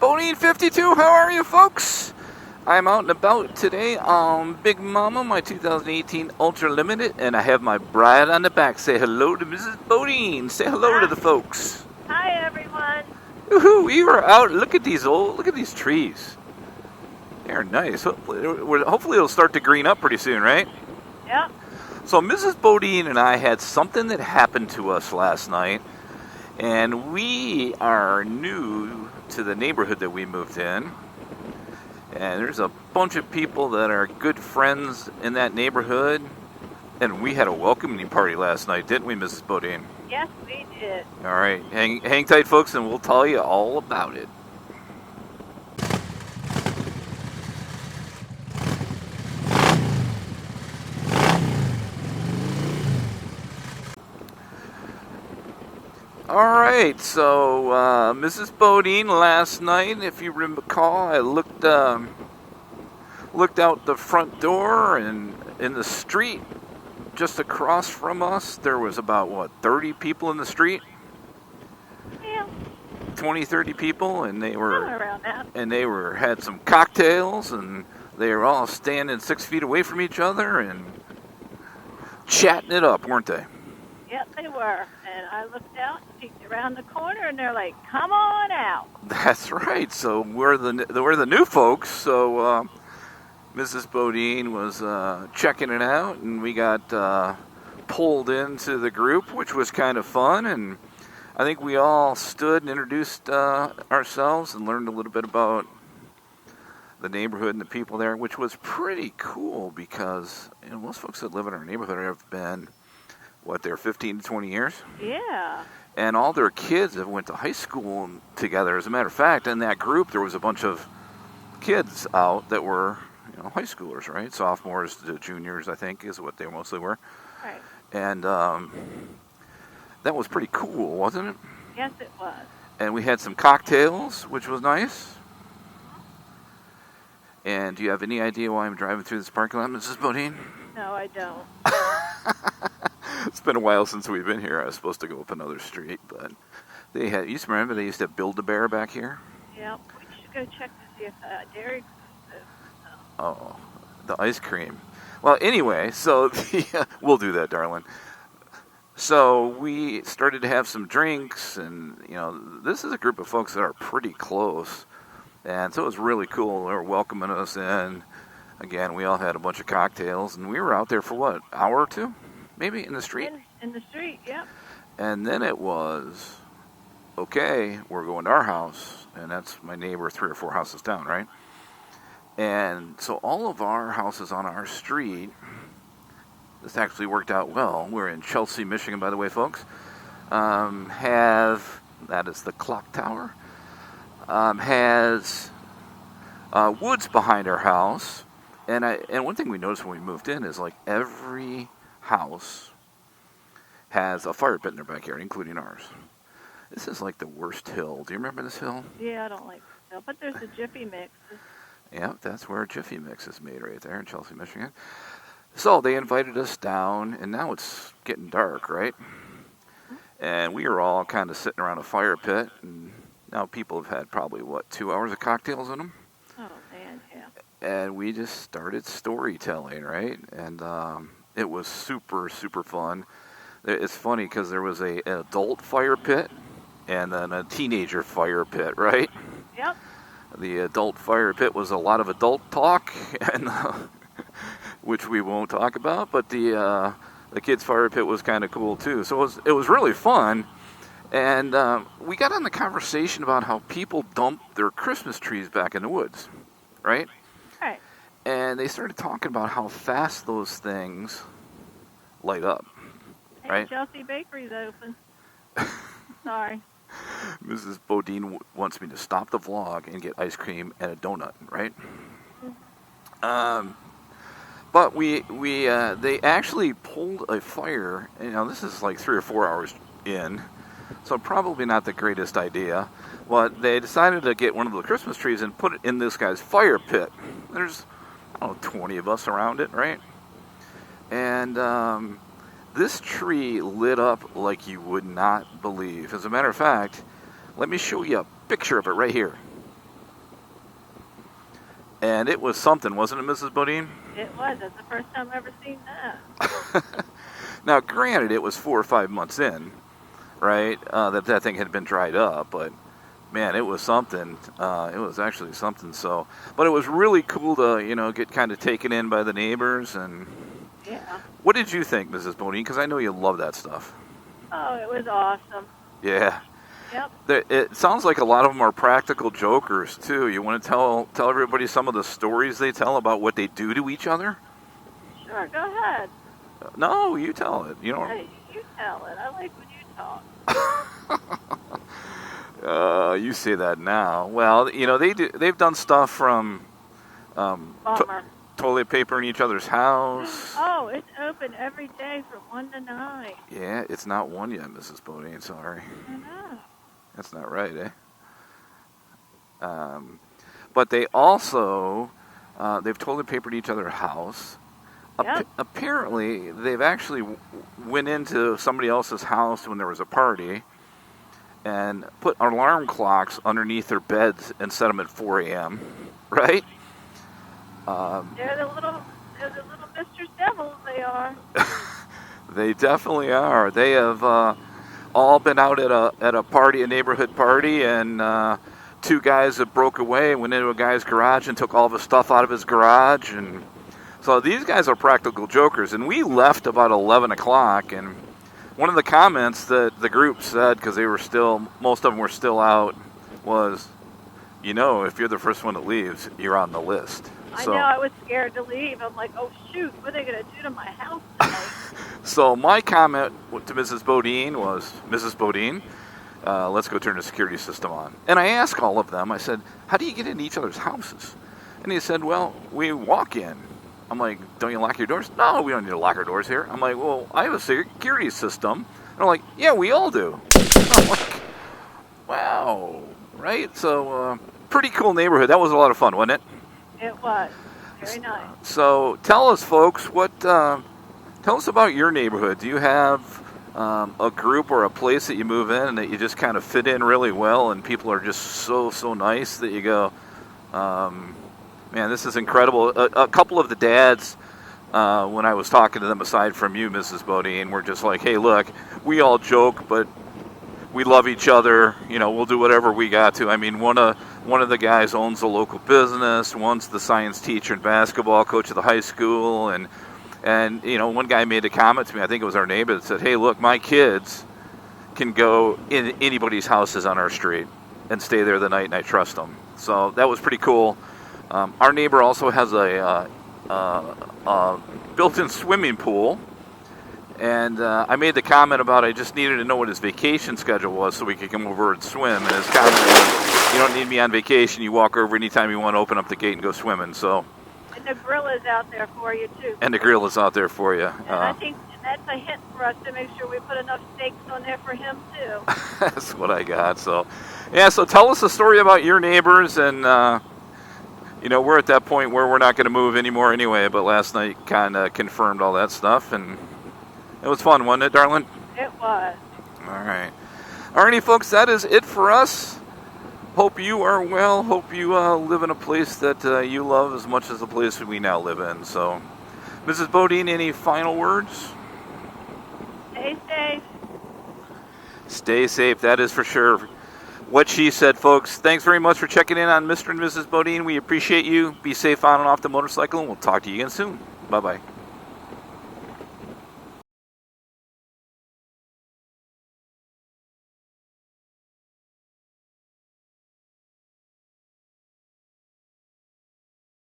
Bodine52, how are you folks? I'm out and about today on Big Mama, my 2018 ultralimited, and I have my bride on the back. Say hello to Mrs. Bodine. Say hello to the folks. Hi everyone. Woohoo! We were out. Look at these trees. They're nice. Hopefully it'll start to green up pretty soon, right? Yep. So Mrs. Bodine and I had something that happened to us last night, and we are new to the neighborhood that we moved in. And there's a bunch of people that are good friends in that neighborhood. And we had a welcoming party last night, didn't we, Mrs. Bodine? Yes, we did. All right. Hang tight, folks, and we'll tell you all about it. All right. So, Mrs. Bodine, last night, if you recall, I looked out the front door, and in the street just across from us, there was about 30 people in the street. Yeah. 20, 30 people, and they were around that. And they had some cocktails, and they were all standing 6 feet away from each other and chatting it up, weren't they? Yep, they were. And I looked out, peeked around the corner, and they're like, "Come on out." That's right. So we're the new folks. So Mrs. Bodine was checking it out, and we got pulled into the group, which was kind of fun. And I think we all stood and introduced ourselves and learned a little bit about the neighborhood and the people there, which was pretty cool because most folks that live in our neighborhood have been, they're 15 to 20 years? Yeah. And all their kids have went to high school together. As a matter of fact, in that group, there was a bunch of kids out that were high schoolers, right? Sophomores to juniors, I think, is what they mostly were. Right. And that was pretty cool, wasn't it? Yes, it was. And we had some cocktails, which was nice. And do you have any idea why I'm driving through this parking lot, Mrs. Bodine? No, I don't. It's been a while since we've been here. I was supposed to go up another street, but you used to remember they used to Build-A-Bear back here? Yeah, we should go check to see if Dairy. Oh, the ice cream. Well, anyway, so we'll do that, darling. So we started to have some drinks, and this is a group of folks that are pretty close, and so it was really cool. They were welcoming us in. Again, we all had a bunch of cocktails, and we were out there for an hour or two, maybe, in the street. In the street, yep. And then it was, okay, we're going to our house, and that's my neighbor 3 or 4 houses down, right? And so all of our houses on our street, this actually worked out well. We're in Chelsea, Michigan, by the way, folks. That is the clock tower. Has woods behind our house. And one thing we noticed when we moved in is every house has a fire pit in their backyard, including ours. This is the worst hill. Do you remember this hill? Yeah, I don't like this hill. But there's a Jiffy Mix. Yeah, that's where Jiffy Mix is made, right there in Chelsea, Michigan. So they invited us down, and now it's getting dark, right? And we were all kind of sitting around a fire pit, and now people have had probably, 2 hours of cocktails in them? Oh, man, yeah. And we just started storytelling, right? And it was super, super fun. It's funny because there was an adult fire pit and then a teenager fire pit, right? Yep. The adult fire pit was a lot of adult talk, and which we won't talk about. But the kids' fire pit was kind of cool too. So it was really fun. And we got on the conversation about how people dump their Christmas trees back in the woods, right? Right. And they started talking about how fast those things light up, Hey, right? Chelsea Bakery's open. Sorry. Mrs. Bodine wants me to stop the vlog and get ice cream and a donut, right? But they actually pulled a fire. This is 3 or 4 hours in, so probably not the greatest idea. But they decided to get one of the Christmas trees and put it in this guy's fire pit. There's 20 of us around it, right? And this tree lit up like you would not believe. As a matter of fact, let me show you a picture of it right here. And it was something, wasn't it, Mrs. Bodine? It was. That's the first time I've ever seen that. Now, granted, it was 4 or 5 months in, right, that thing had been dried up, but man, it was something. It was actually something. So, but it was really cool to, get kind of taken in by the neighbors. And Yeah. what did you think, Mrs. Bodine? Because I know you love that stuff. Oh, it was awesome. Yeah. Yep. It sounds like a lot of them are practical jokers too. You want to tell everybody some of the stories they tell about what they do to each other? Sure, go ahead. No, you tell it. You know. Hey, you tell it. I like when you talk. You say that now. Well, they've done stuff from Bummer. toilet paper in each other's house. Oh, it's open every day from 1 to 9. Yeah, it's not 1 yet, Mrs. Bodine. Sorry. I know. That's not right, eh? But they also, they've toilet papered each other's house. Yep. Apparently, they've actually went into somebody else's house when there was a party and put alarm clocks underneath their beds and set them at 4 a.m., right? They're the little Mr. Devils, they are. They definitely are. They have all been out at a party, a neighborhood party, and 2 guys that broke away, went into a guy's garage and took all of his stuff out of his garage. And so these guys are practical jokers. And we left about 11 o'clock, and one of the comments that the group said, because most of them were still out, was, if you're the first one that leaves, you're on the list. I know, I was scared to leave. I'm like, oh shoot, what are they going to do to my house today? So my comment to Mrs. Bodine was, Mrs. Bodine, let's go turn the security system on. And I asked all of them, I said, how do you get into each other's houses? And he said, well, we walk in. I'm like, don't you lock your doors? No, we don't need to lock our doors here. I'm like, well, I have a security system. And they're like, yeah, we all do. I'm like, wow, right? So, pretty cool neighborhood. That was a lot of fun, wasn't it? It was. Very nice. So, tell us, folks, tell us about your neighborhood. Do you have a group or a place that you move in and that you just kind of fit in really well and people are just so nice that you go, man, this is incredible. A couple of the dads, when I was talking to them, aside from you, Mrs. Bodine, were just like, hey, look, we all joke, but we love each other. We'll do whatever we got to. I mean, one of the guys owns a local business. One's the science teacher and basketball coach of the high school. And one guy made a comment to me, I think it was our neighbor, that said, hey, look, my kids can go in anybody's houses on our street and stay there the night, and I trust them. So that was pretty cool. Our neighbor also has a built-in swimming pool, and I made the comment about I just needed to know what his vacation schedule was so we could come over and swim. And his comment was, you don't need me on vacation. You walk over anytime you want to open up the gate and go swimming. So. And the grill is out there for you, too. And the grill is out there for you. And I think that's a hint for us to make sure we put enough steaks on there for him, too. That's what I got. So, yeah, so tell us a story about your neighbors. And, we're at that point where we're not going to move anymore anyway. But last night kind of confirmed all that stuff. And it was fun, wasn't it, darling? It was. All right. All righty, folks, that is it for us. Hope you are well. Hope you live in a place that you love as much as the place that we now live in. So, Mrs. Bodine, any final words? Stay safe. Stay safe, that is for sure. What she said, folks. Thanks very much for checking in on Mr. and Mrs. Bodine. We appreciate you. Be safe on and off the motorcycle, and we'll talk to you again soon. Bye-bye.